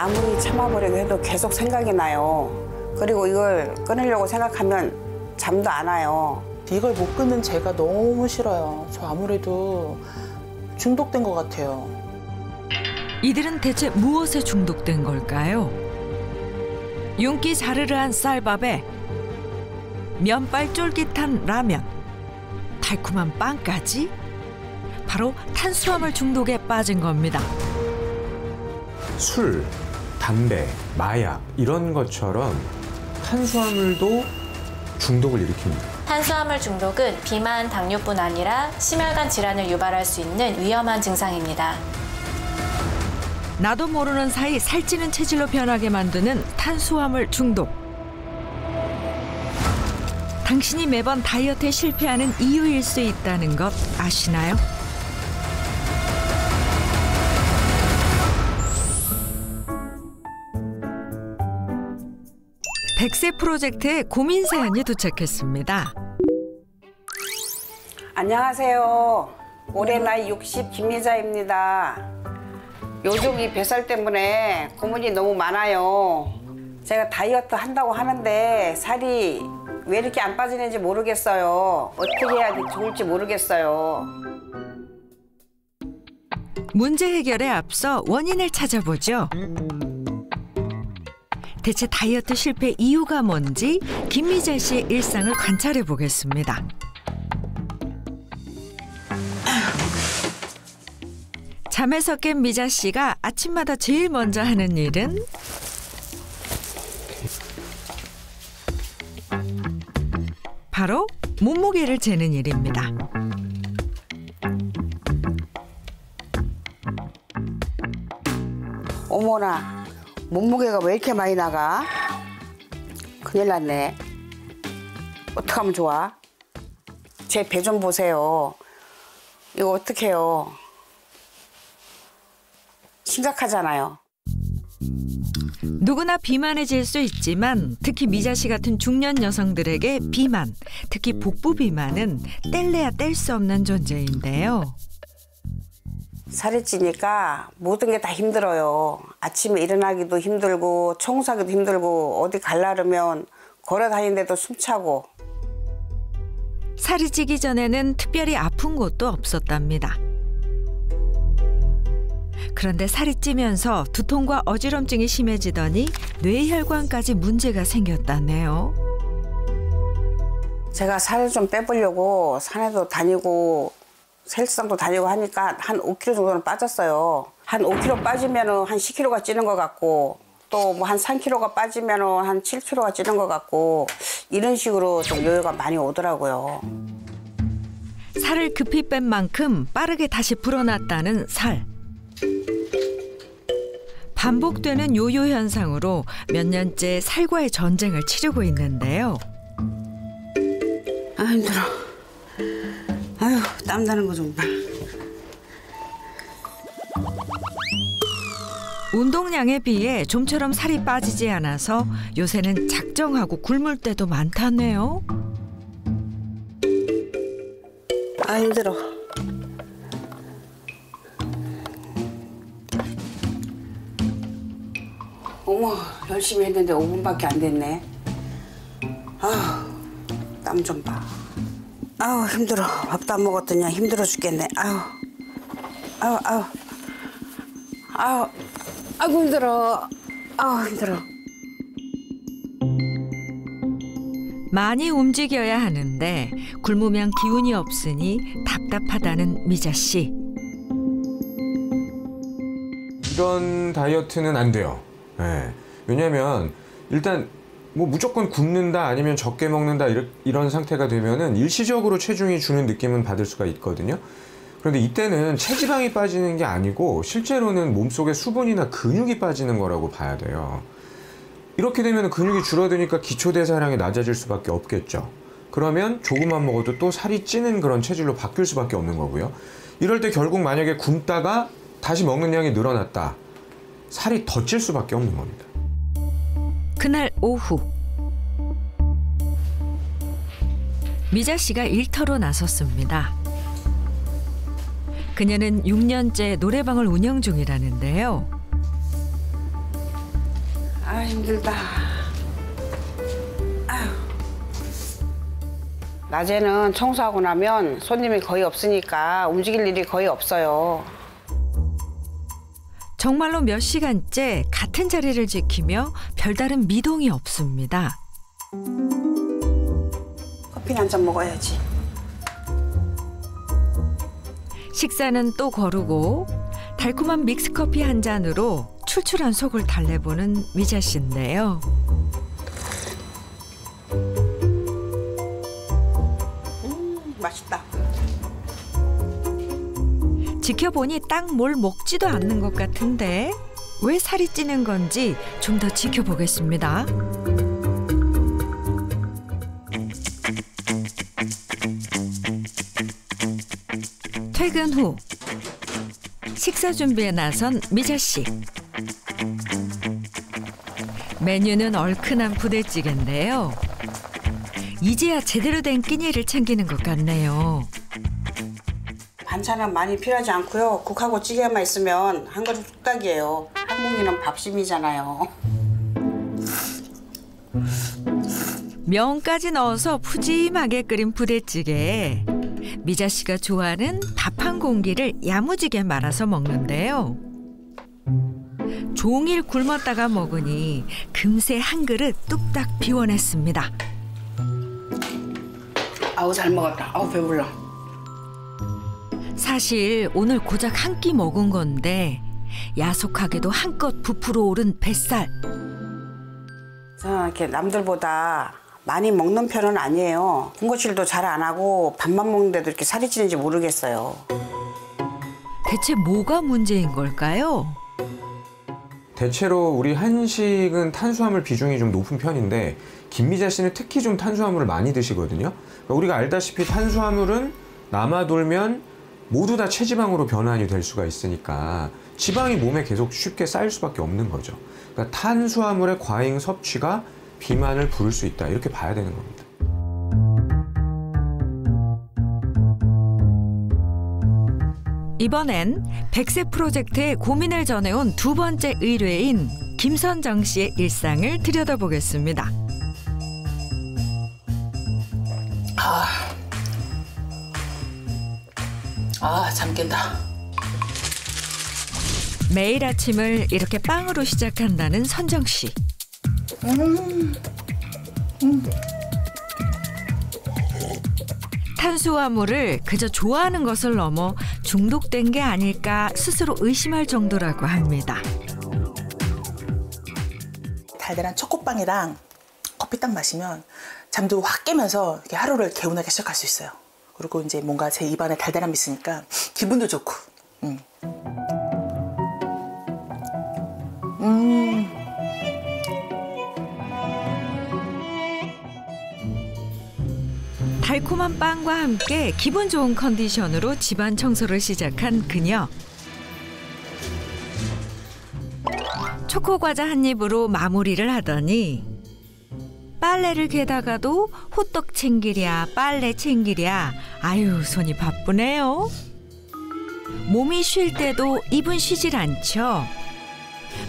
아무리 참아보려고 해도 계속 생각이 나요. 그리고 이걸 끊으려고 생각하면 잠도 안 와요. 이걸 못 끊는 제가 너무 싫어요. 저 아무래도 중독된 것 같아요. 이들은 대체 무엇에 중독된 걸까요? 윤기 자르르한 쌀밥에 면발 쫄깃한 라면, 달콤한 빵까지 바로 탄수화물 중독에 빠진 겁니다. 술, 담배, 마약 이런 것처럼 탄수화물도 중독을 일으킵니다. 탄수화물 중독은 비만, 당뇨뿐 아니라 심혈관 질환을 유발할 수 있는 위험한 증상입니다. 나도 모르는 사이 살찌는 체질로 변하게 만드는 탄수화물 중독. 당신이 매번 다이어트에 실패하는 이유일 수 있다는 것 아시나요? 백세 프로젝트의 고민 사연이 도착했습니다. 안녕하세요. 올해 나이 60 김미자입니다. 요즘 이 뱃살 때문에 고민이 너무 많아요. 제가 다이어트 한다고 하는데 살이 왜 이렇게 안 빠지는지 모르겠어요. 어떻게 해야 좋을지 모르겠어요. 문제 해결에 앞서 원인을 찾아보죠. 대체 다이어트 실패 이유가 뭔지 김미자 씨의 일상을 관찰해 보겠습니다. 잠에서 깬 미자 씨가 아침마다 제일 먼저 하는 일은 바로 몸무게를 재는 일입니다. 어머나, 몸무게가 왜 이렇게 많이 나가? 큰일 났네. 어떡하면 좋아? 제 배 좀 보세요. 이거 어떡해요? 심각하잖아요. 누구나 비만해질 수 있지만 특히 미자 씨 같은 중년 여성들에게 비만, 특히 복부 비만은 뗄래야 뗄 수 없는 존재인데요. 살이 찌니까 모든 게 다 힘들어요. 아침에 일어나기도 힘들고 청소하기도 힘들고 어디 가려면 걸어 다니는데도 숨차고. 살이 찌기 전에는 특별히 아픈 곳도 없었답니다. 그런데 살이 찌면서 두통과 어지럼증이 심해지더니 뇌혈관까지 문제가 생겼다네요. 제가 살을 좀 빼보려고 산에도 다니고 헬스장도 다니고 하니까 한 5kg 정도는 빠졌어요. 한 5kg 빠지면 한 10kg가 찌는 것 같고 또 뭐 한 3kg가 빠지면 한 7kg가 찌는 것 같고 이런 식으로 좀 요요가 많이 오더라고요. 살을 급히 뺀 만큼 빠르게 다시 불어났다는 살. 반복되는 요요 현상으로 몇 년째 살과의 전쟁을 치르고 있는데요. 아 힘들어. 아유 땀나는 거 좀 봐. 운동량에 비해 좀처럼 살이 빠지지 않아서 요새는 작정하고 굶을 때도 많다네요. 아 힘들어. 어머 열심히 했는데 5분밖에 안 됐네. 아우 땀 좀 봐. 아우 힘들어. 밥도 안 먹었더니 힘들어 죽겠네. 아우 아이고 힘들어. 아우 힘들어. 많이 움직여야 하는데 굶으면 기운이 없으니 답답하다는 미자 씨. 이런 다이어트는 안 돼요. 네. 왜냐면 일단 뭐 무조건 굶는다 아니면 적게 먹는다 이런 상태가 되면은 일시적으로 체중이 주는 느낌은 받을 수가 있거든요. 그런데 이때는 체지방이 빠지는 게 아니고 실제로는 몸속에 수분이나 근육이 빠지는 거라고 봐야 돼요. 이렇게 되면 근육이 줄어드니까 기초대사량이 낮아질 수밖에 없겠죠. 그러면 조금만 먹어도 또 살이 찌는 그런 체질로 바뀔 수밖에 없는 거고요. 이럴 때 결국 만약에 굶다가 다시 먹는 양이 늘어났다. 살이 더 찔 수밖에 없는 겁니다. 그날 오후 미자 씨가 일터로 나섰습니다. 그녀는 6년째 노래방을 운영 중이라는데요. 아, 힘들다. 아휴. 낮에는 청소하고 나면 손님이 거의 없으니까 움직일 일이 거의 없어요. 정말로 몇 시간째 같은 자리를 지키며 별다른 미동이 없습니다. 커피는 한 잔 먹어야지. 식사는 또 거르고 달콤한 믹스커피 한 잔으로 출출한 속을 달래보는 미자 씨인데요. 맛있다. 지켜보니 딱 뭘 먹지도 않는 것 같은데 왜 살이 찌는 건지 좀 더 지켜보겠습니다. 퇴근 후 식사 준비에 나선 미자 씨. 메뉴는 얼큰한 부대찌개인데요. 이제야 제대로 된 끼니를 챙기는 것 같네요. 반찬은 많이 필요하지 않고요. 국하고 찌개만 있으면 한 그릇 뚝딱이에요. 한국인은 밥심이잖아요. 면까지 넣어서 푸짐하게 끓인 부대찌개에 미자 씨가 좋아하는 밥 한 공기를 야무지게 말아서 먹는데요. 종일 굶었다가 먹으니 금세 한 그릇 뚝딱 비워냈습니다. 아우, 잘 먹었다. 아우, 배불러. 사실 오늘 고작 한 끼 먹은 건데 야속하게도 한껏 부풀어 오른 뱃살. 저는 이렇게 남들보다 많이 먹는 편은 아니에요. 군것질도 잘 안 하고 밥만 먹는데도 이렇게 살이 찌는지 모르겠어요. 대체 뭐가 문제인 걸까요? 대체로 우리 한식은 탄수화물 비중이 좀 높은 편인데 김미자 씨는 특히 좀 탄수화물을 많이 드시거든요. 그러니까 우리가 알다시피 탄수화물은 남아돌면 모두 다 체지방으로 변환이 될 수가 있으니까 지방이 몸에 계속 쉽게 쌓일 수밖에 없는 거죠. 그러니까 탄수화물의 과잉 섭취가 비만을 부를 수 있다, 이렇게 봐야 되는 겁니다. 이번엔 100세 프로젝트에 고민을 전해온 두 번째 의뢰인 김선정 씨의 일상을 들여다보겠습니다. 잠 깬다. 매일 아침을 이렇게 빵으로 시작한다는 선정 씨. 탄수화물을 그저 좋아하는 것을 넘어 중독된 게 아닐까 스스로 의심할 정도라고 합니다. 달달한 초코빵이랑 커피 딱 마시면 잠도 확 깨면서 이렇게 하루를 개운하게 시작할 수 있어요. 그리고 이제 뭔가 제 입안에 달달함이 있으니까 기분도 좋고. 달콤한 빵과 함께 기분 좋은 컨디션으로 집안 청소를 시작한 그녀. 초코 과자 한 입으로 마무리를 하더니 빨래를 개다가도 호떡 챙기랴 빨래 챙기랴 아유 손이 바쁘네요. 몸이 쉴 때도 입은 쉬질 않죠.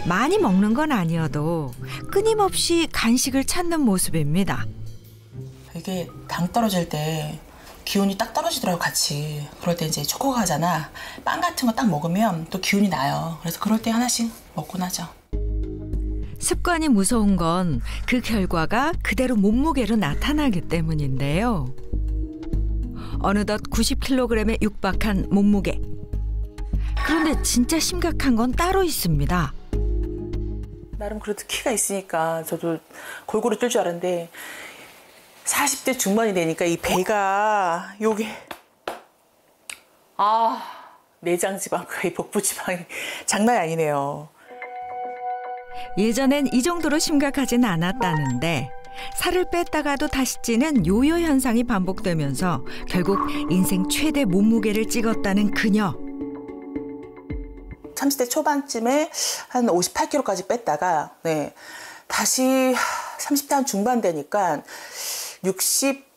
많이 먹는 건 아니어도 끊임없이 간식을 찾는 모습입니다. 이게 당 떨어질 때 기운이 딱 떨어지더라고 같이. 그럴 때 이제 초코 과자나 빵 같은 거 딱 먹으면 또 기운이 나요. 그래서 그럴 때 하나씩 먹곤 하죠. 습관이 무서운 건 그 결과가 그대로 몸무게로 나타나기 때문인데요. 어느덧 90kg에 육박한 몸무게. 그런데 진짜 심각한 건 따로 있습니다. 나름 그래도 키가 있으니까 저도 골고루 뜰 줄 알았는데 40대 중반이 되니까 이 배가 요게 내장 지방과 이 복부 지방이 장난이 아니네요. 예전엔 이 정도로 심각하진 않았다는데 살을 뺐다가도 다시 찌는 요요 현상이 반복되면서 결국 인생 최대 몸무게를 찍었다는 그녀. 30대 초반쯤에 한 58kg까지 뺐다가 다시 30대 한 중반 되니까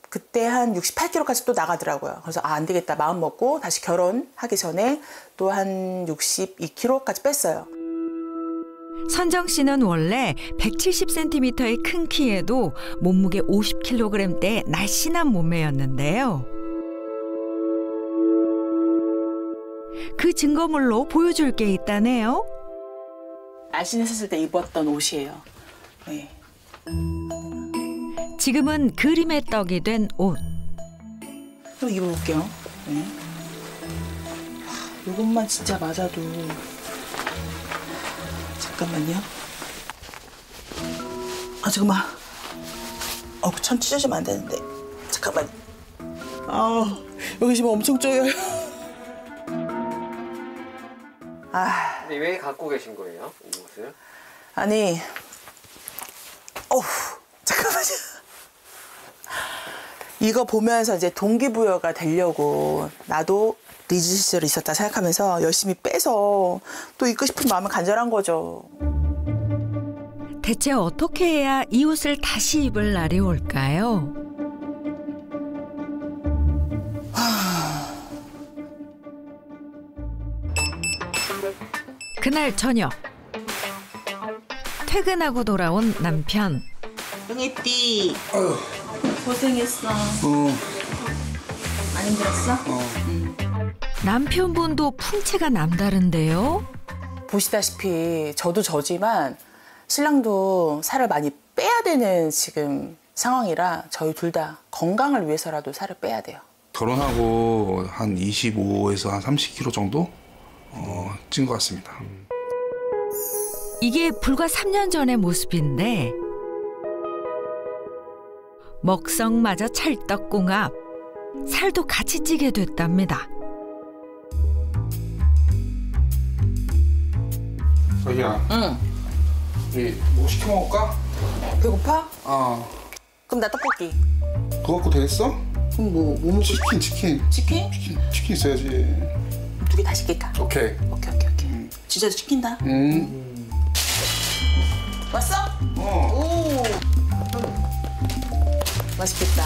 그때 한 68kg까지 또 나가더라고요. 그래서 안 되겠다 마음 먹고 다시 결혼하기 전에 또 한 62kg까지 뺐어요. 선정 씨는 원래 170cm의 큰 키에도 몸무게 50kg대의 날씬한 몸매였는데요. 그 증거물로 보여줄 게 있다네요. 날씬했을 때 입었던 옷이에요. 네. 지금은 그림의 떡이 된 옷. 한번 입어볼게요. 네. 이것만 진짜 맞아도. 잠깐만요. 아, 잠깐만. 천 찢어지면 안 되는데. 잠깐만. 여기 지금 엄청 쪼여요. 근데 왜 갖고 계신 거예요? 이 옷을? 아니, 잠깐만요. 이거 보면서 이제 동기부여가 되려고 나도 리즈 시절이 있었다 생각하면서 열심히 빼서 또 입고 싶은 마음이 간절한 거죠. 대체 어떻게 해야 이 옷을 다시 입을 날이 올까요? 그날 저녁 퇴근하고 돌아온 남편. 응애띠 고생했어. 안 힘들었어? 남편분도 풍채가 남다른데요. 보시다시피 저도 저지만 신랑도 살을 많이 빼야 되는 지금 상황이라 저희 둘 다 건강을 위해서라도 살을 빼야 돼요. 결혼하고 한 25에서 한 30kg 정도 찐 것 같습니다. 이게 불과 3년 전의 모습인데 먹성마저 찰떡궁합, 살도 같이 찌게 됐답니다. 자기야. 응. 우리 뭐 시켜 먹을까? 배고파? 그럼 나 떡볶이. 그거 갖고 되겠어? 그럼 뭐 먹고 싶어? 치킨. 치킨? 치킨 있어야지. 2개 다 시킬까? 오케이. 오케이. 진짜 시킨다. 왔어? 오. 맛있겠다.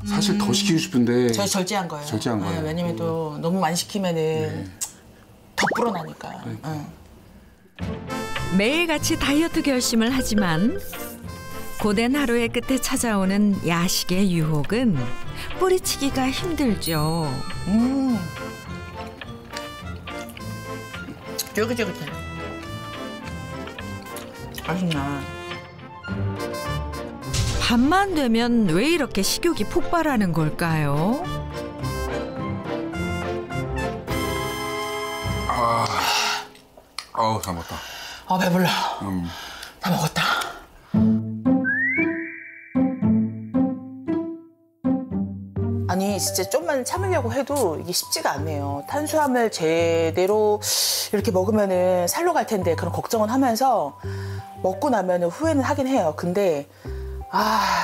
사실 더 시키고 싶은데. 저희 절제한 거예요. 절제한 거예요. 왜냐면 또 너무 많이 시키면은 더 불어나니까. 매일같이 다이어트 결심을 하지만 고된 하루의 끝에 찾아오는 야식의 유혹은 뿌리치기가 힘들죠. 쫄깃쫄깃해. 맛있나. 밤만 되면 왜 이렇게 식욕이 폭발하는 걸까요? 다 먹었다. 배불러. 다 먹었다. 아니 진짜 좀만 참으려고 해도 이게 쉽지가 않네요. 탄수화물 제대로 이렇게 먹으면은 살로 갈 텐데 그런 걱정은 하면서 먹고 나면은 후회는 하긴 해요. 근데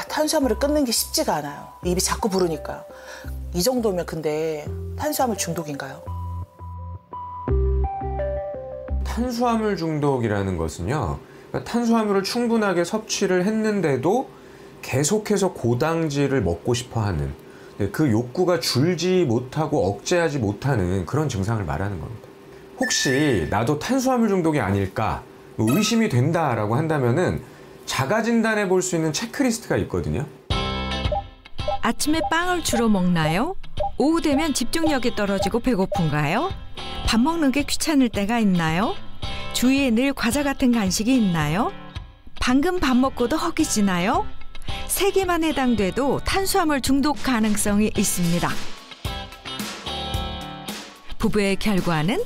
탄수화물을 끊는 게 쉽지가 않아요. 입이 자꾸 부르니까. 이 정도면 근데 탄수화물 중독인가요? 탄수화물 중독이라는 것은요, 그러니까 탄수화물을 충분하게 섭취를 했는데도 계속해서 고당질을 먹고 싶어하는, 그 욕구가 줄지 못하고 억제하지 못하는 그런 증상을 말하는 겁니다. 혹시 나도 탄수화물 중독이 아닐까 의심이 된다라고 한다면은 자가진단해 볼 수 있는 체크리스트가 있거든요. 아침에 빵을 주로 먹나요? 오후 되면 집중력이 떨어지고 배고픈가요? 밥 먹는 게 귀찮을 때가 있나요? 주위에 늘 과자 같은 간식이 있나요? 방금 밥 먹고도 허기지나요? 3개만 해당돼도 탄수화물 중독 가능성이 있습니다. 부부의 결과는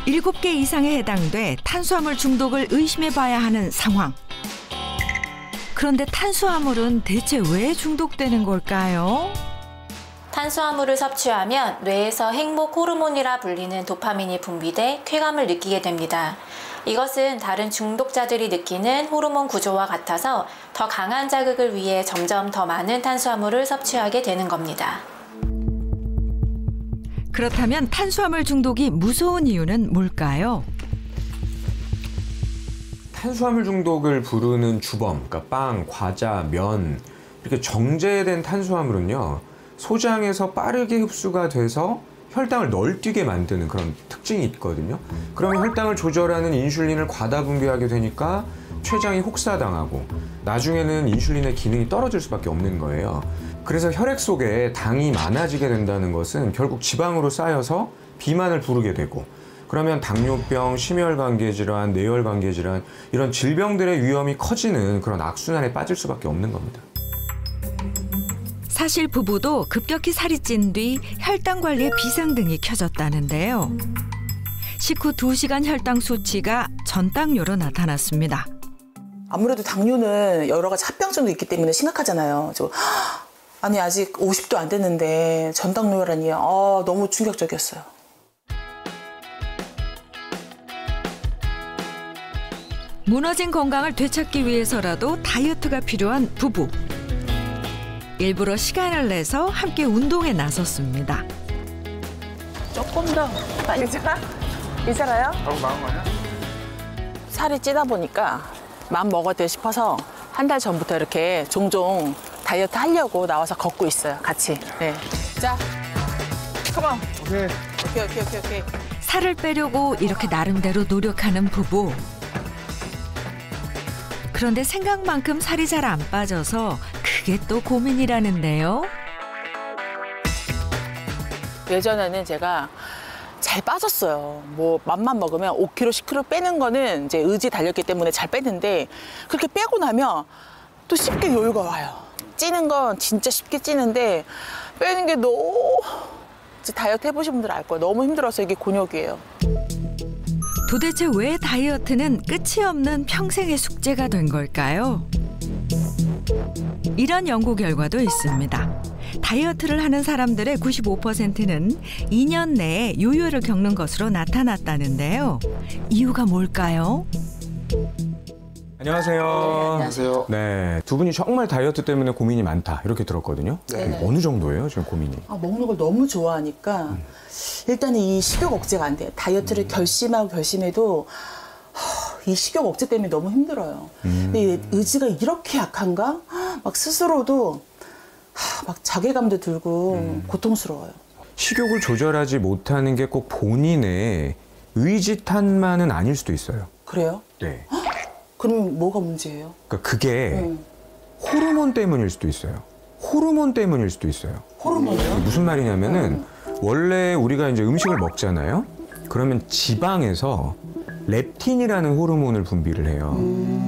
7개 이상에 해당돼 탄수화물 중독을 의심해봐야 하는 상황. 그런데 탄수화물은 대체 왜 중독되는 걸까요? 탄수화물을 섭취하면 뇌에서 행복 호르몬이라 불리는 도파민이 분비돼 쾌감을 느끼게 됩니다. 이것은 다른 중독자들이 느끼는 호르몬 구조와 같아서 더 강한 자극을 위해 점점 더 많은 탄수화물을 섭취하게 되는 겁니다. 그렇다면 탄수화물 중독이 무서운 이유는 뭘까요? 탄수화물 중독을 부르는 주범, 그러니까 빵, 과자, 면, 이렇게 정제된 탄수화물은요, 소장에서 빠르게 흡수가 돼서 혈당을 널뛰게 만드는 그런 특징이 있거든요. 그러면 혈당을 조절하는 인슐린을 과다 분비하게 되니까 췌장이 혹사당하고 나중에는 인슐린의 기능이 떨어질 수밖에 없는 거예요. 그래서 혈액 속에 당이 많아지게 된다는 것은 결국 지방으로 쌓여서 비만을 부르게 되고, 그러면 당뇨병, 심혈관계질환, 뇌혈관계질환 이런 질병들의 위험이 커지는 그런 악순환에 빠질 수밖에 없는 겁니다. 사실 부부도 급격히 살이 찐 뒤 혈당 관리에 비상등이 켜졌다는데요. 식후 2시간 혈당 수치가 전당뇨로 나타났습니다. 아무래도 당뇨는 여러 가지 합병증도 있기 때문에 심각하잖아요. 아니 아직 50도 안 됐는데 전당뇨라니 너무 충격적이었어요. 무너진 건강을 되찾기 위해서라도 다이어트가 필요한 부부. 일부러 시간을 내서 함께 운동에 나섰습니다. 조금 더 괜찮아? 괜찮아요? 바로 나온 거 아니야? 살이 찌다 보니까 마음 먹어야 돼 싶어서 한 달 전부터 이렇게 종종 다이어트 하려고 나와서 걷고 있어요. 같이. 네. 자, 컴온. 오케이. 살을 빼려고 이렇게 나름대로 노력하는 부부. 그런데 생각만큼 살이 잘 안 빠져서 그게 또 고민이라는데요. 예전에는 제가 잘 빠졌어요. 뭐 맘만 먹으면 5kg, 10kg 빼는 거는 이제 의지 달렸기 때문에 잘 뺐는데 그렇게 빼고 나면 또 쉽게 여유가 와요. 찌는 건 진짜 쉽게 찌는데 빼는 게 너무 다이어트 해보신 분들 알 거예요. 너무 힘들어서 이게 곤욕이에요. 도대체 왜 다이어트는 끝이 없는 평생의 숙제가 된 걸까요? 이런 연구 결과도 있습니다. 다이어트를 하는 사람들의 95%는 2년 내에 요요를 겪는 것으로 나타났다는데요. 이유가 뭘까요? 안녕하세요. 안녕하세요. 네, 두 분이 정말 다이어트 때문에 고민이 많다 이렇게 들었거든요. 네. 어느 정도예요 지금 고민이? 먹는 걸 너무 좋아하니까 일단은 이 식욕 억제가 안 돼요. 다이어트를 결심해도 이 식욕 억제 때문에 너무 힘들어요. 근데 의지가 이렇게 약한가? 막 스스로도 막 자괴감도 들고 고통스러워요. 식욕을 조절하지 못하는 게 꼭 본인의 의지 탓만은 아닐 수도 있어요. 그래요? 네. 그럼 뭐가 문제예요? 그러니까 그게 호르몬 때문일 수도 있어요. 호르몬 때문일 수도 있어요. 호르몬이요? 무슨 말이냐면은 원래 우리가 이제 음식을 먹잖아요. 그러면 지방에서 렙틴이라는 호르몬을 분비를 해요.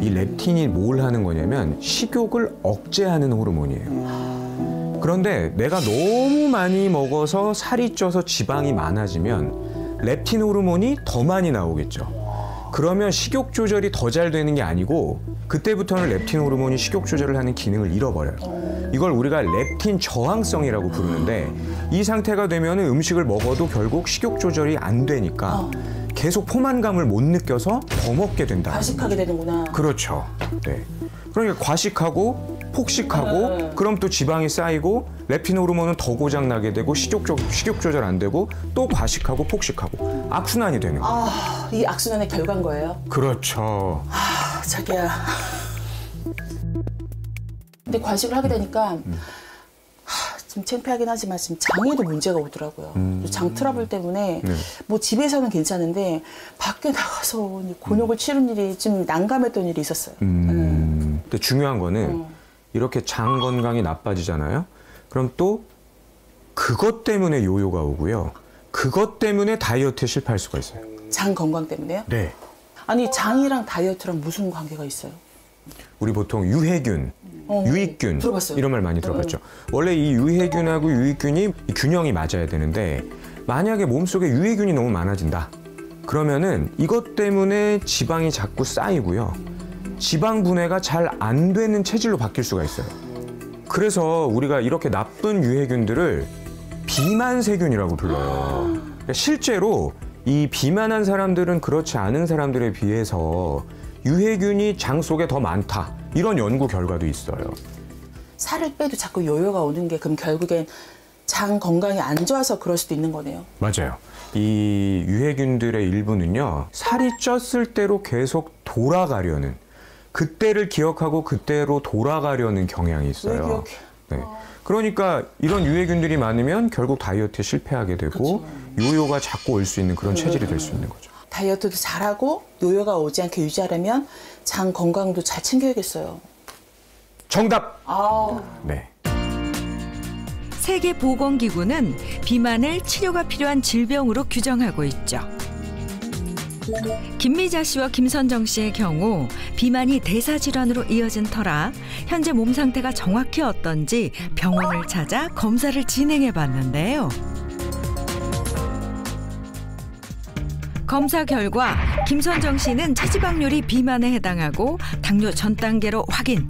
이 렙틴이 뭘 하는 거냐면 식욕을 억제하는 호르몬이에요. 그런데 내가 너무 많이 먹어서 살이 쪄서 지방이 많아지면 렙틴 호르몬이 더 많이 나오겠죠. 그러면 식욕 조절이 더 잘 되는 게 아니고 그때부터는 렙틴 호르몬이 식욕 조절을 하는 기능을 잃어버려요. 이걸 우리가 렙틴 저항성이라고 부르는데 이 상태가 되면 음식을 먹어도 결국 식욕 조절이 안 되니까 계속 포만감을 못 느껴서 더 먹게 된다. 과식하게 되는구나. 그렇죠. 네. 그러니까 과식하고 폭식하고 그럼 또 지방이 쌓이고 렙틴 호르몬은 더 고장 나게 되고 식욕 조절 안 되고 또 과식하고 폭식하고 악순환이 되는 거예요. 이 악순환의 결과인 거예요? 그렇죠. 자기야. 근데 과식을 하게 되니까 좀 창피하긴 하지만 지금 장에도 문제가 오더라고요. 장 트러블 때문에 뭐 집에서는 괜찮은데 밖에 나가서 곤욕을 치른 일이 좀 난감했던 일이 있었어요. 근데 중요한 거는 이렇게 장 건강이 나빠지잖아요. 그럼 또 그것 때문에 요요가 오고요. 그것 때문에 다이어트에 실패할 수가 있어요. 장 건강 때문에요? 네. 아니 장이랑 다이어트랑 무슨 관계가 있어요? 우리 보통 유해균, 유익균 들어봤어요. 이런 말 많이 들어봤죠. 원래 이 유해균하고 유익균이 균형이 맞아야 되는데 만약에 몸속에 유해균이 너무 많아진다. 그러면은 이것 때문에 지방이 자꾸 쌓이고요. 지방 분해가 잘 안 되는 체질로 바뀔 수가 있어요. 그래서 우리가 이렇게 나쁜 유해균들을 비만세균이라고 불러요. 그러니까 실제로 이 비만한 사람들은 그렇지 않은 사람들에 비해서 유해균이 장 속에 더 많다. 이런 연구 결과도 있어요. 살을 빼도 자꾸 요요가 오는 게 그럼 결국엔 장 건강이 안 좋아서 그럴 수도 있는 거네요. 맞아요. 이 유해균들의 일부는요. 살이 쪘을 대로 계속 돌아가려는 그때를 기억하고 그때로 돌아가려는 경향이 있어요. 네. 그러니까 이런 유해균들이 많으면 결국 다이어트에 실패하게 되고 요요가 자꾸 올 수 있는 그런 체질이 될 수 있는 거죠. 다이어트도 잘하고 요요가 오지 않게 유지하려면 장 건강도 잘 챙겨야겠어요. 정답! 네. 세계보건기구는 비만을 치료가 필요한 질병으로 규정하고 있죠. 김미자 씨와 김선정 씨의 경우 비만이 대사질환으로 이어진 터라 현재 몸 상태가 정확히 어떤지 병원을 찾아 검사를 진행해 봤는데요. 검사 결과 김선정 씨는 체지방률이 비만에 해당하고 당뇨 전 단계로 확인.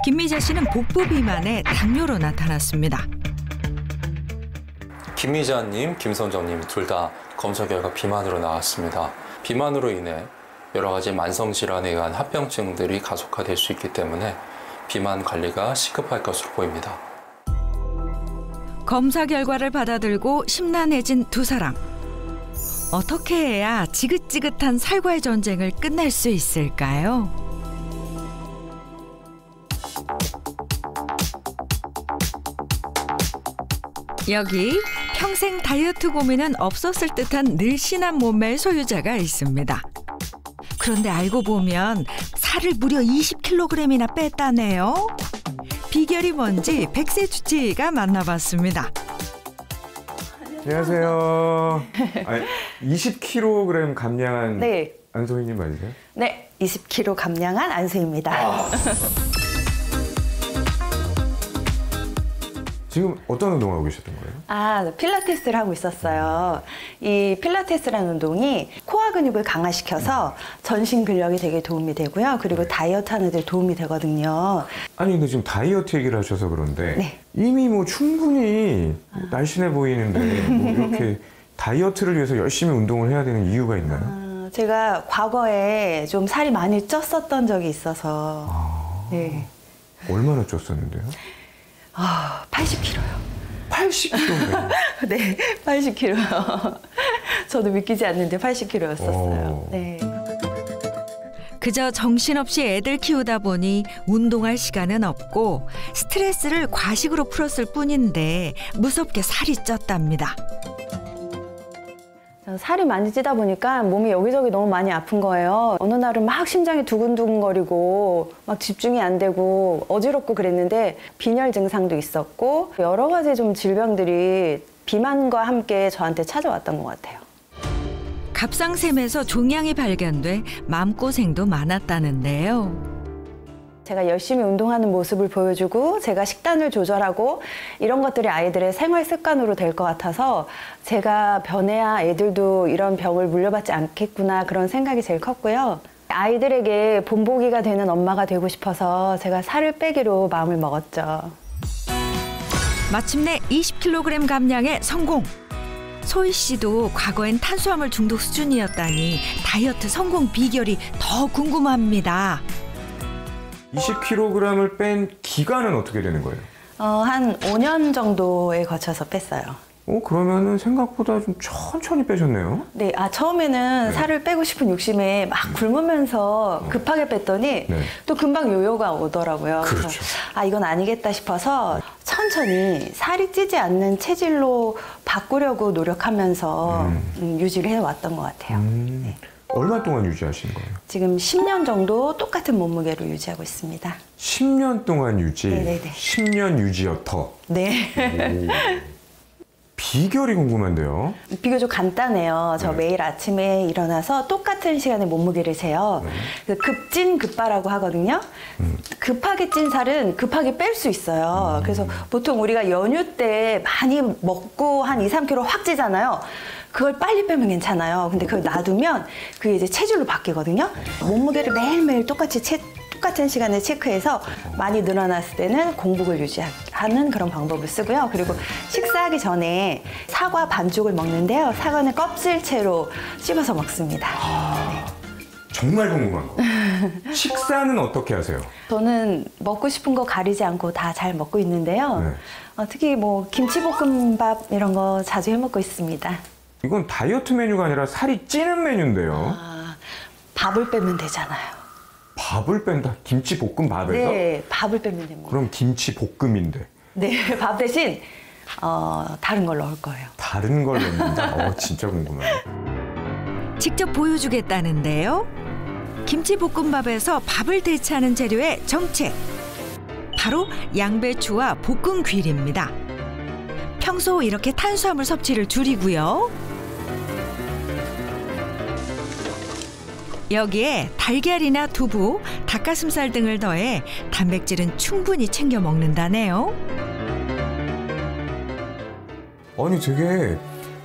김미자 씨는 복부 비만에 당뇨로 나타났습니다. 김미자님, 김선정님 둘 다 검사 결과 비만으로 나왔습니다. 비만으로 인해 여러 가지 만성 질환에 의한 합병증들이 가속화될 수 있기 때문에 비만 관리가 시급할 것으로 보입니다. 검사 결과를 받아들고 심란해진 두 사람. 어떻게 해야 지긋지긋한 살과의 전쟁을 끝낼 수 있을까요? 여기 평생 다이어트 고민은 없었을 듯한 늘씬한 몸매의 소유자가 있습니다. 그런데 알고 보면 살을 무려 20kg이나 뺐다네요. 비결이 뭔지 백세 주치의가 만나봤습니다. 안녕하세요. 20kg 감량한 네. 안소희님 맞으세요? 네, 20kg 감량한 안소희입니다. 지금 어떤 운동하고 계셨던 거예요? 필라테스를 하고 있었어요. 이 필라테스라는 운동이 코어 근육을 강화시켜서 전신 근력이 되게 도움이 되고요. 그리고 다이어트 하는 데 도움이 되거든요. 아니 근데 지금 다이어트 얘기를 하셔서 그런데 네. 이미 뭐 충분히 날씬해 보이는데 뭐 이렇게 다이어트를 위해서 열심히 운동을 해야 되는 이유가 있나요? 제가 과거에 좀 살이 많이 쪘었던 적이 있어서 네. 얼마나 쪘었는데요? 80kg요. 80kg? 네, 80kg요. 저도 믿기지 않는데 80kg였었어요. 네. 그저 정신없이 애들 키우다 보니 운동할 시간은 없고 스트레스를 과식으로 풀었을 뿐인데 무섭게 살이 쪘답니다. 살이 많이 찌다 보니까 몸이 여기저기 너무 많이 아픈 거예요. 어느 날은 막 심장이 두근두근거리고 막 집중이 안 되고 어지럽고 그랬는데 빈혈 증상도 있었고 여러 가지 좀 질병들이 비만과 함께 저한테 찾아왔던 것 같아요. 갑상샘에서 종양이 발견돼 마음고생도 많았다는데요. 제가 열심히 운동하는 모습을 보여주고 제가 식단을 조절하고 이런 것들이 아이들의 생활 습관으로 될 것 같아서 제가 변해야 애들도 이런 병을 물려받지 않겠구나 그런 생각이 제일 컸고요. 아이들에게 본보기가 되는 엄마가 되고 싶어서 제가 살을 빼기로 마음을 먹었죠. 마침내 20kg 감량에 성공! 소희 씨도 과거엔 탄수화물 중독 수준이었다니 다이어트 성공 비결이 더 궁금합니다. 20kg을 뺀 기간은 어떻게 되는 거예요? 한 5년 정도에 거쳐서 뺐어요. 그러면은 생각보다 좀 천천히 빼셨네요? 네, 처음에는 살을 빼고 싶은 욕심에 막 굶으면서 급하게 뺐더니 또 금방 요요가 오더라고요. 그렇죠. 그래서 이건 아니겠다 싶어서 천천히 살이 찌지 않는 체질로 바꾸려고 노력하면서 유지를 해왔던 것 같아요. 네. 얼마 동안 유지하신 거예요? 지금 10년 정도 똑같은 몸무게로 유지하고 있습니다. 10년 동안 유지? 네네네. 10년 유지여터? 네. 비결이 궁금한데요. 비교적 간단해요. 저 매일 아침에 일어나서 똑같은 시간에 몸무게를 재요. 급진급발하고 하거든요. 급하게 찐 살은 급하게 뺄 수 있어요. 그래서 보통 우리가 연휴 때 많이 먹고 한 2, 3kg 확 찌잖아요. 그걸 빨리 빼면 괜찮아요. 근데 그걸 놔두면 그게 이제 체질로 바뀌거든요. 몸무게를 매일매일 똑같은 시간에 체크해서 많이 늘어났을 때는 공복을 유지하는 그런 방법을 쓰고요. 그리고 식사하기 전에 사과 반쪽을 먹는데요. 사과는 껍질채로 씹어서 먹습니다. 정말 궁금한 거. 식사는 어떻게 하세요? 저는 먹고 싶은 거 가리지 않고 다 잘 먹고 있는데요. 특히 뭐 김치볶음밥 이런 거 자주 해 먹고 있습니다. 이건 다이어트 메뉴가 아니라 살이 찌는 메뉴인데요. 밥을 빼면 되잖아요. 밥을 뺀다? 김치 볶음밥에서? 네, 밥을 빼면 됩니다. 그럼 김치 볶음인데. 네, 밥 대신 다른 걸 넣을 거예요. 다른 걸 넣는다? 진짜 궁금하네. 직접 보여주겠다는데요. 김치볶음밥에서 밥을 대체하는 재료의 정체. 바로 양배추와 볶은 귀리입니다. 평소 이렇게 탄수화물 섭취를 줄이고요. 여기에 달걀이나 두부, 닭가슴살 등을 더해 단백질은 충분히 챙겨 먹는다네요. 아니 되게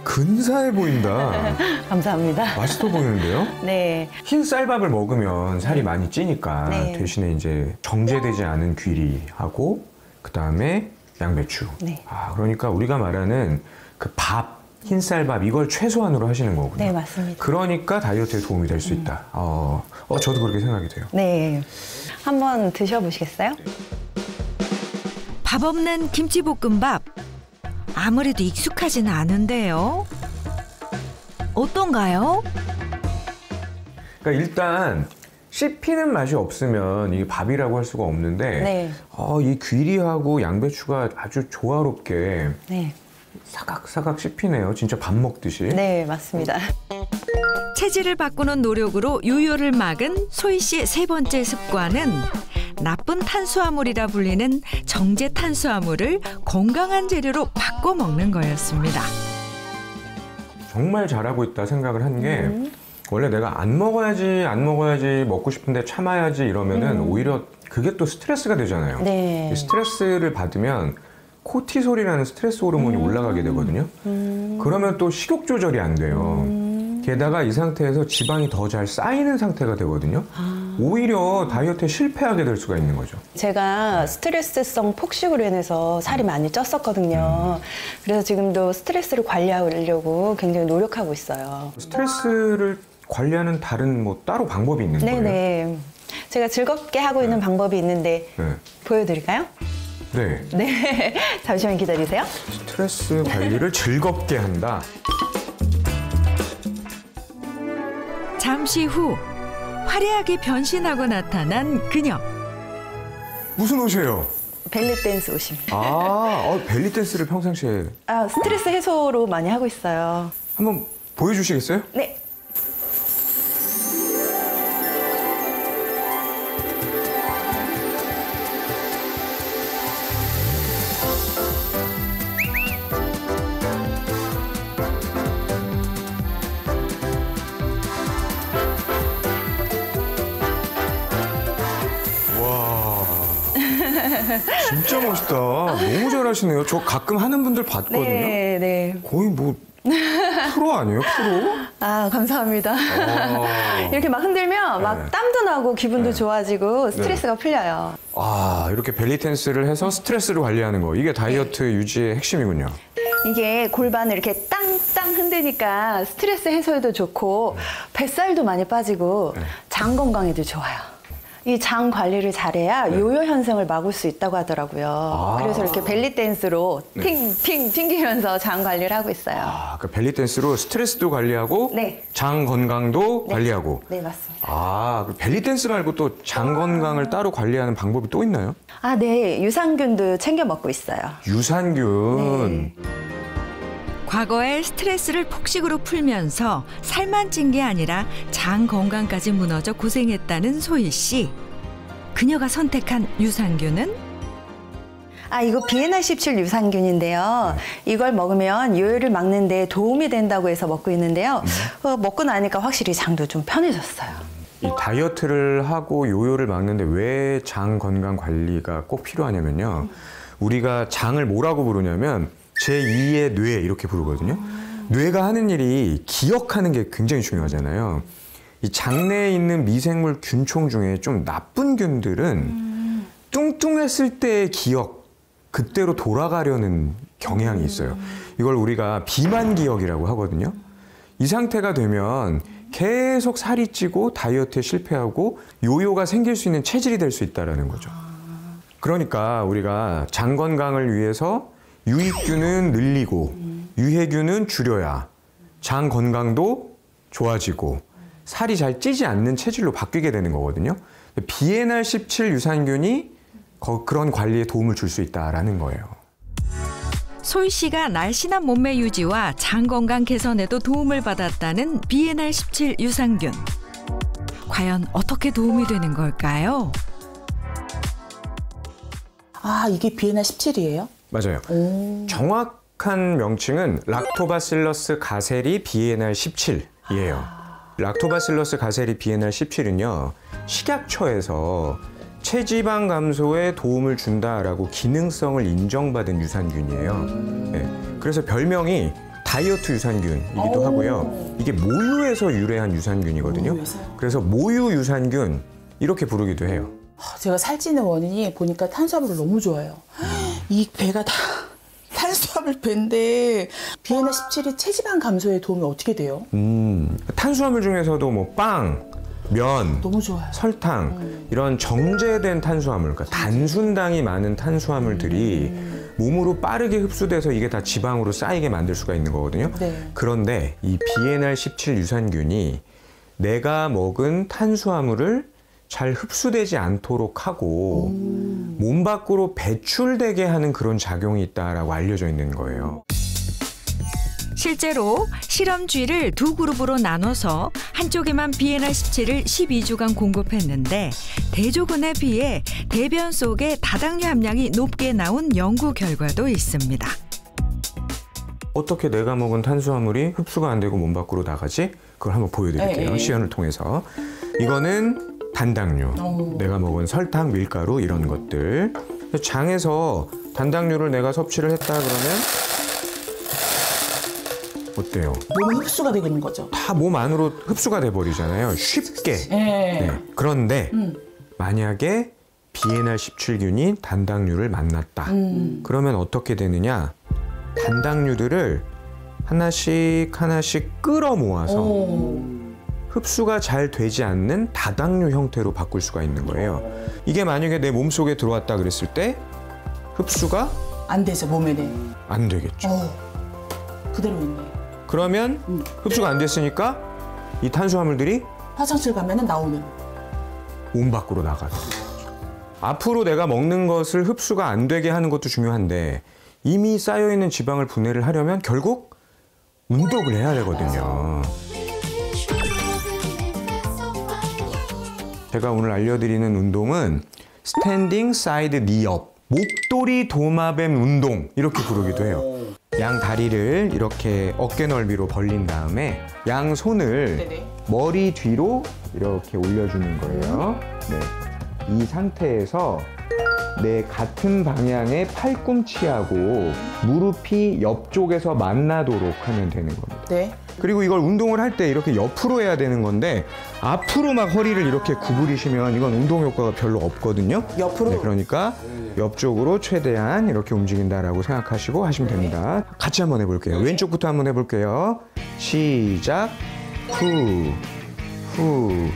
근사해 보인다. 감사합니다. 맛있어 보이는데요? 네. 흰 쌀밥을 먹으면 살이 많이 찌니까 네. 대신에 이제 정제되지 않은 귀리하고 그 다음에 양배추. 네. 그러니까 우리가 말하는 그 밥, 흰 쌀밥 이걸 최소한으로 하시는 거군요. 네, 맞습니다. 그러니까 다이어트에 도움이 될 수 있다. 저도 그렇게 생각이 돼요. 네. 한번 드셔보시겠어요? 밥 없는 김치볶음밥. 아무래도 익숙하진 않은데요. 어떤가요? 그러니까 일단 씹히는 맛이 없으면 이게 밥이라고 할 수가 없는데 네. 이 귀리하고 양배추가 아주 조화롭게 네. 사각사각 씹히네요. 진짜 밥 먹듯이. 네, 맞습니다. 체질을 바꾸는 노력으로 요요를 막은 소희 씨의 세 번째 습관은 나쁜 탄수화물이라 불리는 정제 탄수화물을 건강한 재료로 바꿔 먹는 거였습니다. 정말 잘하고 있다 생각을 한 게 원래 내가 안 먹어야지 먹고 싶은데 참아야지 이러면은 오히려 그게 또 스트레스가 되잖아요. 네. 스트레스를 받으면 코티솔이라는 스트레스 호르몬이 올라가게 되거든요. 그러면 또 식욕 조절이 안 돼요. 게다가 이 상태에서 지방이 더 잘 쌓이는 상태가 되거든요. 오히려 다이어트에 실패하게 될 수가 있는 거죠. 제가 스트레스성 폭식으로 인해서 살이 많이 쪘었거든요. 그래서 지금도 스트레스를 관리하려고 굉장히 노력하고 있어요. 스트레스를 관리하는 다른 따로 방법이 있는 거예요? 네네. 제가 즐겁게 하고 있는 방법이 있는데 보여드릴까요? 네. 네. 잠시만 기다리세요. 스트레스 관리를 즐겁게 한다. 잠시 후 화려하게 변신하고 나타난 그녀. 무슨 옷이에요? 벨리 댄스 옷입니다. 벨리 댄스를 평상시에 스트레스 해소로 많이 하고 있어요. 한번 보여주시겠어요? 네. 진짜 멋있다. 너무 잘하시네요. 저 가끔 하는 분들 봤거든요. 네. 거의 프로 아니에요? 프로? 감사합니다. 이렇게 막 흔들면 막 땀도 나고 기분도 좋아지고 스트레스가 풀려요. 이렇게 벨리 댄스를 해서 스트레스를 관리하는 거. 이게 다이어트 유지의 핵심이군요. 이게 골반을 이렇게 땅땅 흔드니까 스트레스 해소에도 좋고 뱃살도 많이 빠지고 장 건강에도 좋아요. 이 장 관리를 잘해야 요요 현상을 막을 수 있다고 하더라고요. 그래서 이렇게 벨리 댄스로 핑핑 튕기면서 장 관리를 하고 있어요. 그 벨리 댄스로 스트레스도 관리하고 장 건강도 관리하고. 네, 맞습니다. 그 벨리 댄스 말고 또 장 건강을 따로 관리하는 방법이 또 있나요? 네. 유산균도 챙겨 먹고 있어요. 유산균. 과거의 스트레스를 폭식으로 풀면서 살만 찐 게 아니라 장 건강까지 무너져 고생했다는 소희 씨. 그녀가 선택한 유산균은? 이거 비엔나17 유산균인데요. 이걸 먹으면 요요를 막는 데 도움이 된다고 해서 먹고 있는데요. 먹고 나니까 확실히 장도 좀 편해졌어요. 이 다이어트를 하고 요요를 막는데 왜 장 건강 관리가 꼭 필요하냐면요. 우리가 장을 뭐라고 부르냐면 제2의 뇌 이렇게 부르거든요. 뇌가 하는 일이 기억하는 게 굉장히 중요하잖아요. 이 장내에 있는 미생물 균총 중에 좀 나쁜 균들은 뚱뚱했을 때의 기억, 그때로 돌아가려는 경향이 있어요. 이걸 우리가 비만 기억이라고 하거든요. 이 상태가 되면 계속 살이 찌고 다이어트에 실패하고 요요가 생길 수 있는 체질이 될 수 있다는 거죠. 그러니까 우리가 장 건강을 위해서 유익균은 늘리고 유해균은 줄여야 장 건강도 좋아지고 살이 잘 찌지 않는 체질로 바뀌게 되는 거거든요. BNR17 유산균이 그런 관리에 도움을 줄 수 있다라는 거예요. 소희 씨가 날씬한 몸매 유지와 장 건강 개선에도 도움을 받았다는 BNR17 유산균. 과연 어떻게 도움이 되는 걸까요? 아, 이게 BNR17이에요? 맞아요. 정확한 명칭은 락토바실러스 가세리 BNR17이에요. 락토바실러스 가세리 BNR17은요, 식약처에서 체지방 감소에 도움을 준다라고 기능성을 인정받은 유산균이에요. 네, 그래서 별명이 다이어트 유산균이기도 하고요. 이게 모유에서 유래한 유산균이거든요. 그래서 모유 유산균 이렇게 부르기도 해요. 제가 살찌는 원인이 보니까 탄수화물을 너무 좋아해요. 이 배가 다 탄수화물 배인데 BNR17이 체지방 감소에 도움이 어떻게 돼요? 탄수화물 중에서도 뭐 빵, 면, 너무 좋아요. 설탕 이런 정제된 탄수화물, 그러니까 단순당이 많은 탄수화물들이 몸으로 빠르게 흡수돼서 이게 다 지방으로 쌓이게 만들 수가 있는 거거든요. 네. 그런데 이 BNR17 유산균이 내가 먹은 탄수화물을 잘 흡수되지 않도록 하고 몸 밖으로 배출되게 하는 그런 작용이 있다라고 알려져 있는 거예요. 실제로 실험쥐를 두 그룹으로 나눠서 한쪽에만 BNR17을 12주간 공급했는데 대조군에 비해 대변 속에 다당류 함량이 높게 나온 연구 결과도 있습니다. 어떻게 내가 먹은 탄수화물이 흡수가 안 되고 몸 밖으로 나가지? 그걸 한번 보여드릴게요. 시연을 통해서. 이거는 단당류, 내가 먹은 설탕, 밀가루 이런 것들. 장에서 단당류를 내가 섭취를 했다 그러면 어때요? 몸에 흡수가 되는 거죠. 다 몸 안으로 흡수가 돼버리잖아요. 쉽게. 네. 그런데 만약에 BNR17균이 단당류를 만났다. 그러면 어떻게 되느냐? 단당류들을 하나씩 끌어 모아서 흡수가 잘 되지 않는 다당류 형태로 바꿀 수가 있는 거예요. 이게 만약에 내 몸속에 들어왔다 그랬을 때 흡수가 안 되죠, 몸에는. 안 되겠죠. 그대로 있네. 그러면 흡수가 안 됐으니까 이 탄수화물들이 화장실 가면은 나오는. 몸 밖으로 나가게 되는 거죠. 앞으로 내가 먹는 것을 흡수가 안 되게 하는 것도 중요한데 이미 쌓여있는 지방을 분해를 하려면 결국 운동을 해야 되거든요. 제가 오늘 알려드리는 운동은 스탠딩 사이드 니업, 목도리 도마뱀 운동 이렇게 부르기도 해요. 양 다리를 이렇게 어깨 넓이로 벌린 다음에 양 손을 머리 뒤로 이렇게 올려주는 거예요. 네. 이 상태에서 내 같은 방향의 팔꿈치하고 무릎이 옆쪽에서 만나도록 하면 되는 겁니다. 네. 그리고 이걸 운동을 할 때 이렇게 옆으로 해야 되는 건데 앞으로 막 허리를 이렇게 구부리시면 이건 운동 효과가 별로 없거든요. 옆으로? 네, 그러니까 옆쪽으로 최대한 이렇게 움직인다라고 생각하시고 하시면 됩니다. 같이 한번 해볼게요. 왼쪽부터 한번 해볼게요. 시작. 후. 후.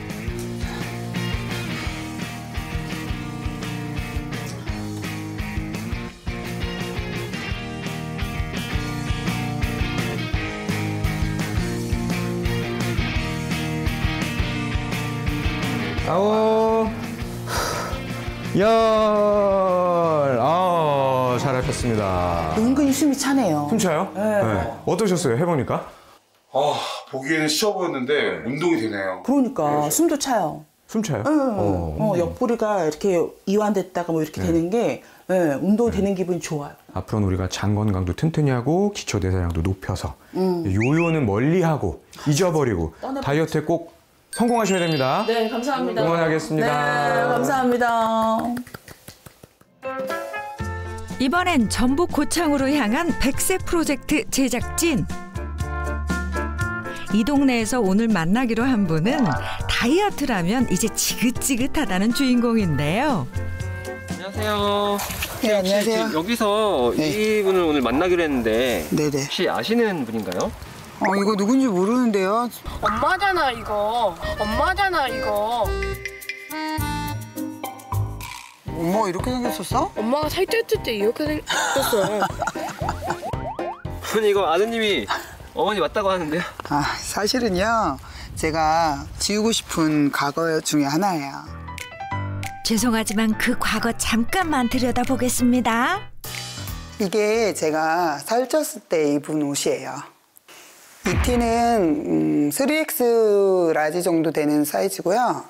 아홉, 열, 잘하셨습니다. 은근히 숨이 차네요. 숨 차요? 네. 어떠셨어요? 해보니까? 보기에는 쉬워 보였는데 운동이 되네요. 그러니까 숨도 차요. 숨 차요? 옆구리가 이렇게 이완됐다가 뭐 이렇게 되는 게 운동이 되는 기분이 좋아요. 앞으로는 우리가 장 건강도 튼튼히 하고 기초 대사량도 높여서 요요는 멀리하고 잊어버리고 다이어트에 꼭 성공하셔야 됩니다. 네, 감사합니다. 응원하겠습니다. 네, 감사합니다. 이번엔 전북 고창으로 향한 100세 프로젝트 제작진. 이 동네에서 오늘 만나기로 한 분은 다이어트라면 이제 지긋지긋하다는 주인공인데요. 안녕하세요. 네, 안녕하세요. 여기서 이분을 오늘 만나기로 했는데 네네. 혹시 아시는 분인가요? 이거 누군지 모르는데요. 엄마잖아 이거. 엄마잖아 이거. 엄마가 이렇게 생겼었어? 엄마가 살쪘을 때 이렇게 생겼어. 아니 이거 아드님이 어머니 맞다고 하는데요. 사실은요. 제가 지우고 싶은 과거 중에 하나예요. 죄송하지만 그 과거 잠깐만 들여다보겠습니다. 이게 제가 살쪘을 때 입은 옷이에요. 이 티는 3X 라지 정도 되는 사이즈고요.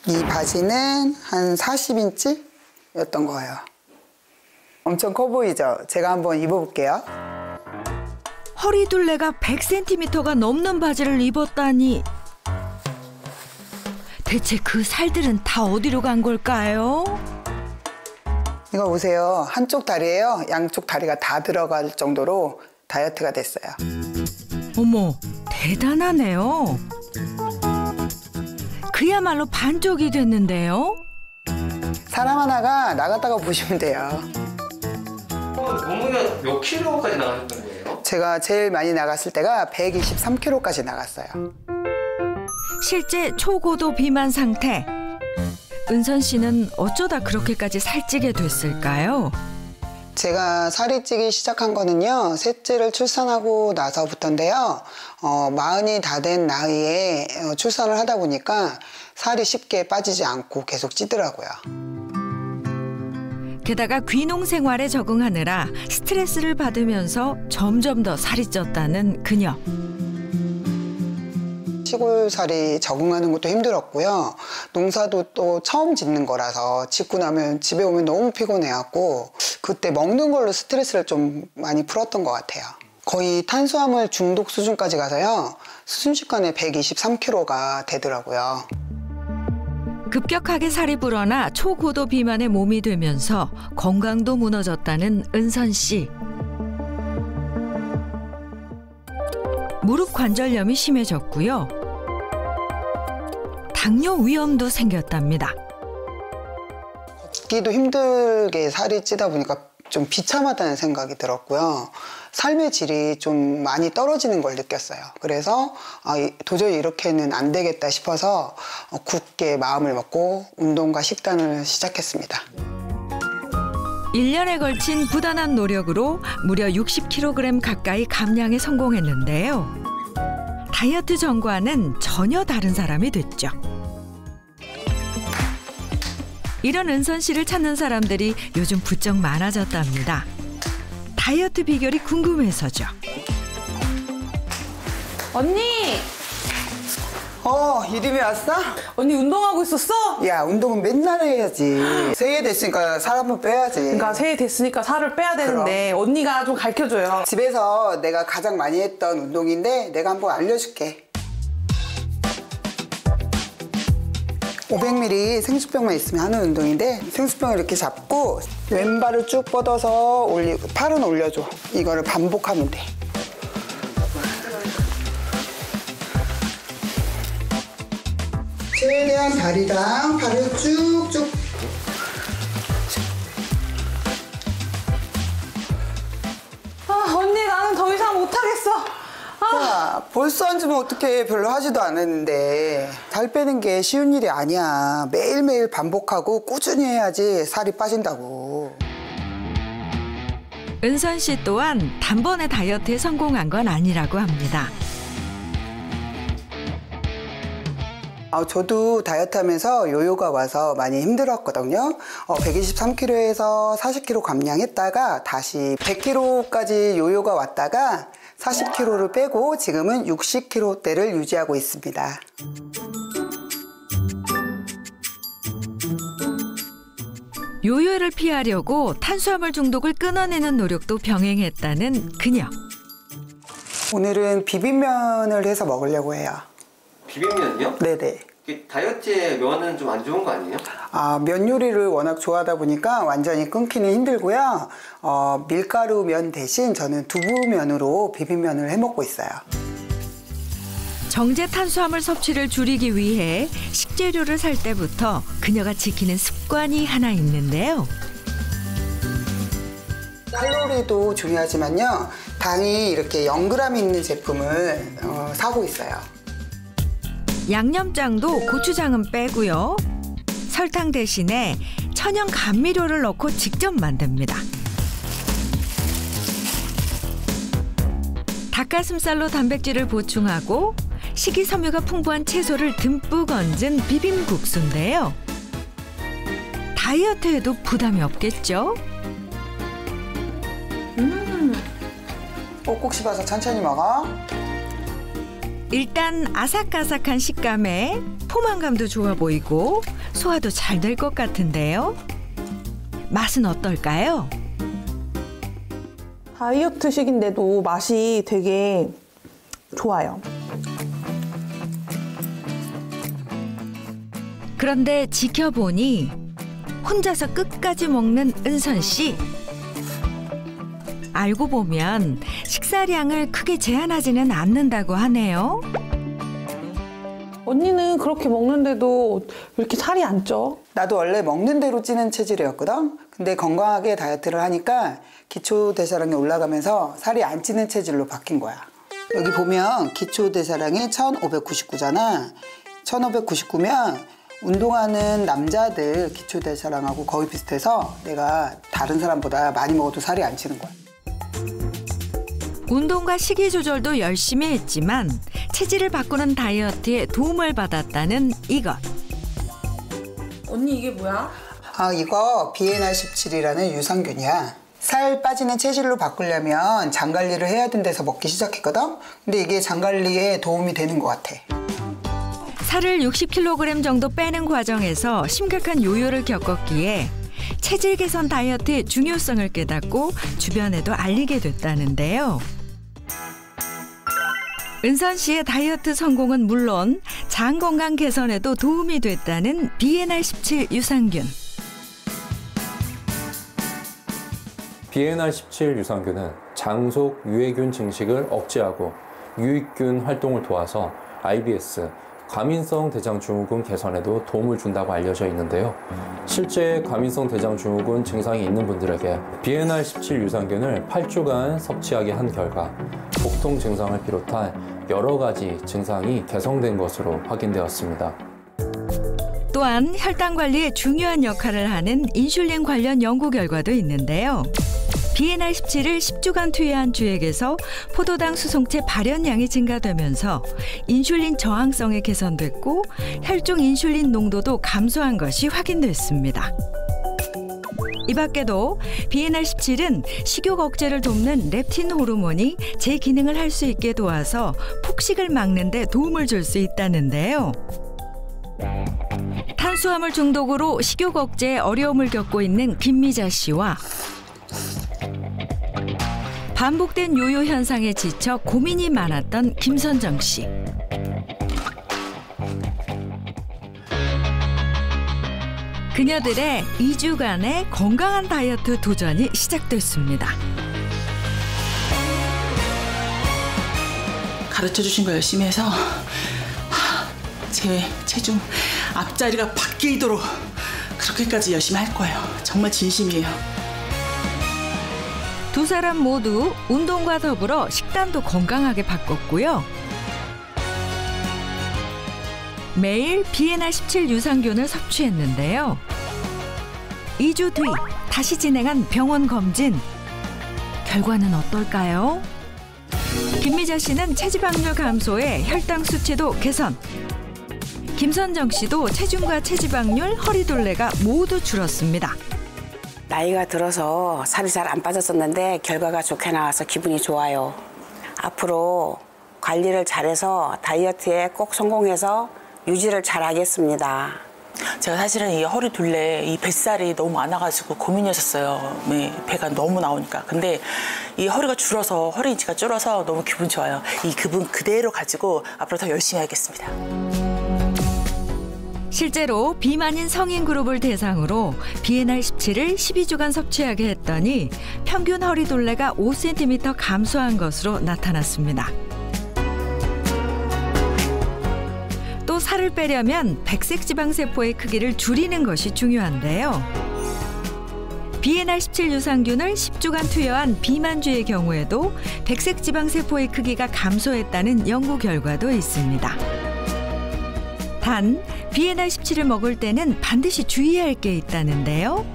이 바지는 한 40인치였던 거예요. 엄청 커 보이죠? 제가 한번 입어볼게요. 허리 둘레가 100cm가 넘는 바지를 입었다니. 대체 그 살들은 다 어디로 간 걸까요? 이거 보세요. 한쪽 다리에요. 양쪽 다리가 다 들어갈 정도로 다이어트가 됐어요. 어머, 대단하네요. 그야말로 반쪽이 됐는데요. 사람 하나가 나갔다가 보시면 돼요. 몸무게가 몇 킬로까지 나가셨던 거예요? 제가 제일 많이 나갔을 때가 123kg까지 나갔어요. 실제 초고도 비만 상태. 은선 씨는 어쩌다 그렇게까지 살찌게 됐을까요? 제가 살이 찌기 시작한 거는요, 셋째를 출산하고 나서부터인데요. 40이 다 된 나이에 출산을 하다 보니까 살이 쉽게 빠지지 않고 계속 찌더라고요. 게다가 귀농 생활에 적응하느라 스트레스를 받으면서 점점 더 살이 쪘다는 그녀. 시골살이 적응하는 것도 힘들었고요. 농사도 또 처음 짓는 거라서 짓고 나면 집에 오면 너무 피곤해갖고 그때 먹는 걸로 스트레스를 좀 많이 풀었던 것 같아요. 거의 탄수화물 중독 수준까지 가서요. 순식간에 123kg가 되더라고요. 급격하게 살이 불어나 초고도 비만의 몸이 되면서 건강도 무너졌다는 은선 씨. 무릎 관절염이 심해졌고요. 당뇨 위험도 생겼답니다. 걷기도 힘들게 살이 찌다 보니까 좀 비참하다는 생각이 들었고요. 삶의 질이 좀 많이 떨어지는 걸 느꼈어요. 그래서 도저히 이렇게는 안 되겠다 싶어서 굳게 마음을 먹고 운동과 식단을 시작했습니다. 1년에 걸친 부단한 노력으로 무려 60kg 가까이 감량에 성공했는데요. 다이어트 전과는 전혀 다른 사람이 됐죠. 이런 은선 씨를 찾는 사람들이 요즘 부쩍 많아졌답니다. 다이어트 비결이 궁금해서죠. 언니! 이름이 왔어? 언니 운동하고 있었어? 야, 운동은 맨날 해야지. 새해 됐으니까 살 한번 빼야지. 그러니까 새해 됐으니까 살을 빼야 되는데 언니가 좀 가르쳐줘요. 집에서 내가 가장 많이 했던 운동인데 내가 한번 알려줄게. 500ml 생수병만 있으면 하는 운동인데 생수병을 이렇게 잡고 왼발을 쭉 뻗어서 올리고 팔은 올려줘. 이거를 반복하면 돼. 최대한 다리랑 발을 쭉쭉. 언니 나는 더 이상 못하겠어. 야, 벌써 앉으면 어떡해. 별로 하지도 않았는데. 살 빼는 게 쉬운 일이 아니야. 매일매일 반복하고 꾸준히 해야지 살이 빠진다고. 은선 씨 또한 단번에 다이어트에 성공한 건 아니라고 합니다. 저도 다이어트 하면서 요요가 와서 많이 힘들었거든요. 123kg에서 40kg 감량했다가 다시 100kg까지 요요가 왔다가 40kg를 빼고 지금은 60kg대를 유지하고 있습니다. 요요를 피하려고 탄수화물 중독을 끊어내는 노력도 병행했다는 그녀. 오늘은 비빔면을 해서 먹으려고 해요. 비빔면이요? 네네. 다이어트에 면은 좀 안 좋은 거 아니에요? 면 요리를 워낙 좋아하다 보니까 완전히 끊기는 힘들고요. 밀가루 면 대신 저는 두부면으로 비빔면을 해 먹고 있어요. 정제 탄수화물 섭취를 줄이기 위해 식재료를 살 때부터 그녀가 지키는 습관이 하나 있는데요. 칼로리도 중요하지만요. 당이 이렇게 0g 있는 제품을 사고 있어요. 양념장도 고추장은 빼고요. 설탕 대신에 천연 감미료를 넣고 직접 만듭니다. 닭가슴살로 단백질을 보충하고 식이섬유가 풍부한 채소를 듬뿍 얹은 비빔국수인데요. 다이어트에도 부담이 없겠죠? 꼭꼭 씹어서 천천히 먹어. 일단 아삭아삭한 식감에 포만감도 좋아 보이고 소화도 잘 될 것 같은데요. 맛은 어떨까요? 다이어트식인데도 맛이 되게 좋아요. 그런데 지켜보니 혼자서 끝까지 먹는 은선 씨. 알고 보면 식사량을 크게 제한하지는 않는다고 하네요. 언니는 그렇게 먹는데도 왜 이렇게 살이 안 쪄? 나도 원래 먹는 대로 찌는 체질이었거든. 근데 건강하게 다이어트를 하니까 기초대사량이 올라가면서 살이 안 찌는 체질로 바뀐 거야. 여기 보면 기초대사량이 1599잖아. 1599면 운동하는 남자들 기초대사량하고 거의 비슷해서 내가 다른 사람보다 많이 먹어도 살이 안 찌는 거야. 운동과 식이 조절도 열심히 했지만 체질을 바꾸는 다이어트에 도움을 받았다는 이것. 언니 이게 뭐야? 이거 BNR17이라는 유산균이야. 살 빠지는 체질로 바꾸려면 장 관리를 해야 된다서 먹기 시작했거든? 근데 이게 장 관리에 도움이 되는 것 같아. 살을 60kg 정도 빼는 과정에서 심각한 요요를 겪었기에 체질 개선 다이어트의 중요성을 깨닫고 주변에도 알리게 됐다는데요. 은선 씨의 다이어트 성공은 물론 장 건강 개선에도 도움이 됐다는 BNR17 유산균. BNR17 유산균은 장 속 유해균 증식을 억제하고 유익균 활동을 도와서 IBS, 과민성 대장증후군 개선에도 도움을 준다고 알려져 있는데요. 실제 과민성 대장증후군 증상이 있는 분들에게 BNR17 유산균을 8주간 섭취하게 한 결과 복통 증상을 비롯한 여러 가지 증상이 개선된 것으로 확인되었습니다. 또한 혈당 관리에 중요한 역할을 하는 인슐린 관련 연구 결과도 있는데요. BNR17을 10주간 투여한 주액에서 포도당 수송체 발현량이 증가되면서 인슐린 저항성이 개선됐고 혈중 인슐린 농도도 감소한 것이 확인됐습니다. 이 밖에도 BNR17은 식욕 억제를 돕는 렙틴 호르몬이 제 기능을 할 수 있게 도와서 폭식을 막는 데 도움을 줄 수 있다는데요. 탄수화물 중독으로 식욕 억제에 어려움을 겪고 있는 김미자 씨와 반복된 요요 현상에 지쳐 고민이 많았던 김선정 씨. 그녀들의 2주간의 건강한 다이어트 도전이 시작됐습니다. 가르쳐주신 거 열심히 해서 제 체중 앞자리가 바뀌도록 그렇게까지 열심히 할 거예요. 정말 진심이에요. 두 사람 모두 운동과 더불어 식단도 건강하게 바꿨고요. 매일 BNR17 유산균을 섭취했는데요. 2주 뒤 다시 진행한 병원 검진. 결과는 어떨까요? 김미자 씨는 체지방률 감소에 혈당 수치도 개선. 김선정 씨도 체중과 체지방률, 허리둘레가 모두 줄었습니다. 나이가 들어서 살이 잘 안 빠졌었는데 결과가 좋게 나와서 기분이 좋아요. 앞으로 관리를 잘해서 다이어트에 꼭 성공해서 유지를 잘 하겠습니다. 제가 사실은 이 허리 둘레, 이 뱃살이 너무 많아가지고 고민이었었어요. 배가 너무 나오니까. 근데 이 허리가 줄어서, 허리 인치가 줄어서 너무 기분 좋아요. 이 기분 그대로 가지고 앞으로 더 열심히 하겠습니다. 실제로 비만인 성인 그룹을 대상으로 BNR17을 12주간 섭취하게 했더니 평균 허리둘레가 5cm 감소한 것으로 나타났습니다. 또 살을 빼려면 백색 지방세포의 크기를 줄이는 것이 중요한데요. BNR17 유산균을 10주간 투여한 비만주의 경우에도 백색 지방세포의 크기가 감소했다는 연구 결과도 있습니다. 단, BNR17을 먹을 때는 반드시 주의할 게 있다는데요.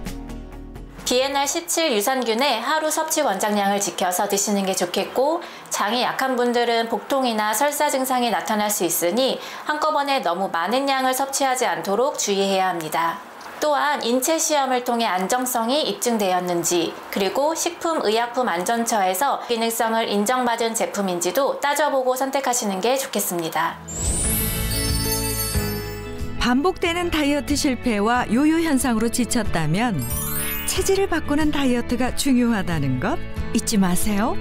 BNR17 유산균의 하루 섭취 권장량을 지켜서 드시는 게 좋겠고, 장이 약한 분들은 복통이나 설사 증상이 나타날 수 있으니 한꺼번에 너무 많은 양을 섭취하지 않도록 주의해야 합니다. 또한 인체 시험을 통해 안정성이 입증되었는지, 그리고 식품의약품안전처에서 기능성을 인정받은 제품인지도 따져보고 선택하시는 게 좋겠습니다. 반복되는 다이어트 실패와 요요 현상으로 지쳤다면 체질을 바꾸는 다이어트가 중요하다는 것 잊지 마세요.